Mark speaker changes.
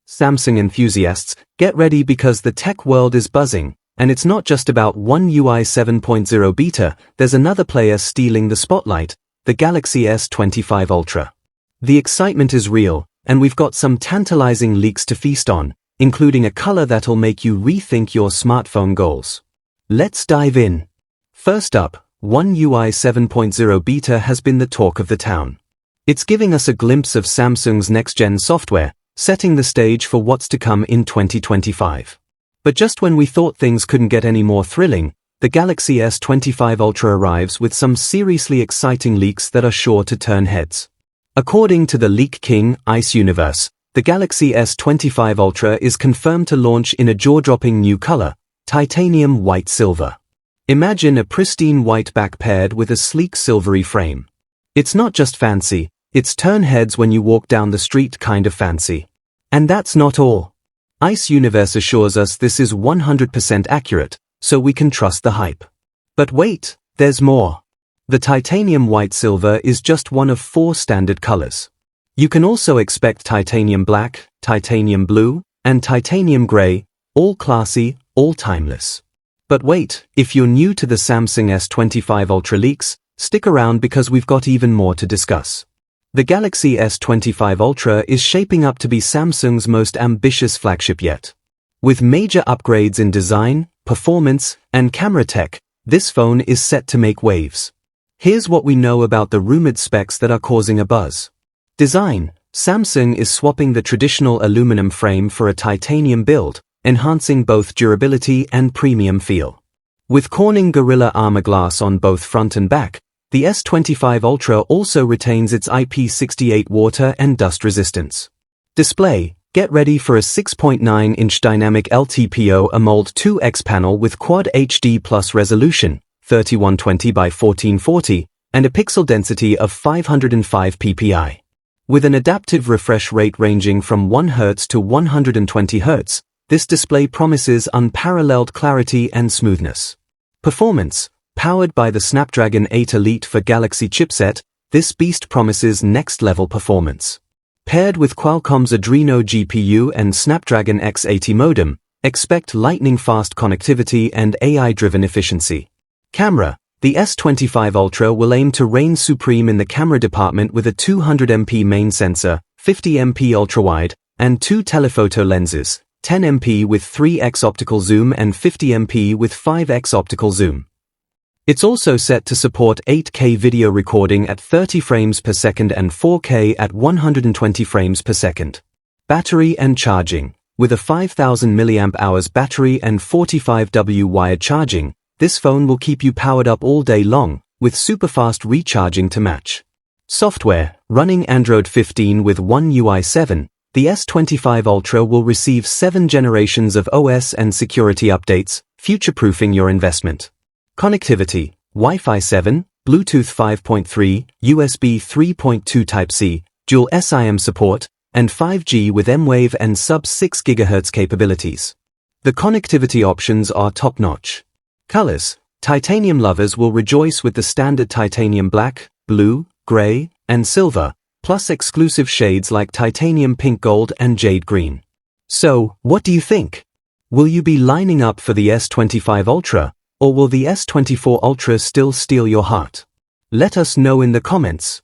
Speaker 1: Samsung enthusiasts, get ready because the tech world is buzzing, and it's not just about One UI 7.0 beta, there's another player stealing the spotlight, the Galaxy S25 Ultra. The excitement is real, and we've got some tantalizing leaks to feast on, including a color that'll make you rethink your smartphone goals. Let's dive in. First up, One UI 7.0 beta has been the talk of the town. It's giving us a glimpse of Samsung's next-gen software, setting the stage for what's to come in 2025. But just when we thought things couldn't get any more thrilling, the Galaxy S25 Ultra arrives with some seriously exciting leaks that are sure to turn heads. According to the leak king, Ice Universe, the Galaxy S25 Ultra is confirmed to launch in a jaw-dropping new color, titanium white silver. Imagine a pristine white back paired with a sleek silvery frame. It's not just fancy, it's turn heads when you walk down the street kind of fancy. And that's not all. Ice Universe assures us this is 100% accurate, so we can trust the hype. But wait, there's more. The titanium white silver is just one of 4 standard colors. You can also expect titanium black, titanium blue, and titanium gray, all classy, all timeless. But wait, if you're new to the Samsung S25 Ultra leaks, stick around because we've got even more to discuss. The Galaxy S25 Ultra is shaping up to be Samsung's most ambitious flagship yet. With major upgrades in design, performance, and camera tech, this phone is set to make waves. Here's what we know about the rumored specs that are causing a buzz. Design: Samsung is swapping the traditional aluminum frame for a titanium build, enhancing both durability and premium feel. With Corning Gorilla Armor glass on both front and back, the S25 Ultra also retains its IP68 water and dust resistance. Display: get ready for a 6.9-inch dynamic LTPO AMOLED 2X panel with Quad HD Plus resolution, 3120 by 1440, and a pixel density of 505 ppi. With an adaptive refresh rate ranging from 1 Hz to 120 Hz, this display promises unparalleled clarity and smoothness. Performance: powered by the Snapdragon 8 Elite for Galaxy chipset, this beast promises next-level performance. Paired with Qualcomm's Adreno GPU and Snapdragon X80 modem, expect lightning-fast connectivity and AI-driven efficiency. Camera: the S25 Ultra will aim to reign supreme in the camera department with a 200MP main sensor, 50MP ultrawide, and 2 telephoto lenses, 10MP with 3x optical zoom and 50MP with 5x optical zoom. It's also set to support 8K video recording at 30 frames per second and 4K at 120 frames per second. Battery and charging: with a 5000 mAh battery and 45W wired charging, this phone will keep you powered up all day long, with super-fast recharging to match. Software: running Android 15 with One UI 7, the S25 Ultra will receive 7 generations of OS and security updates, future-proofing your investment. Connectivity: Wi-Fi 7, Bluetooth 5.3, USB 3.2 Type-C, dual SIM support, and 5G with M-Wave and sub-6 GHz capabilities. The connectivity options are top-notch. Colors: titanium lovers will rejoice with the standard titanium black, blue, gray, and silver, plus exclusive shades like titanium pink gold and jade green. So, what do you think? Will you be lining up for the S25 Ultra? Or will the S24 Ultra still steal your heart? Let us know in the comments.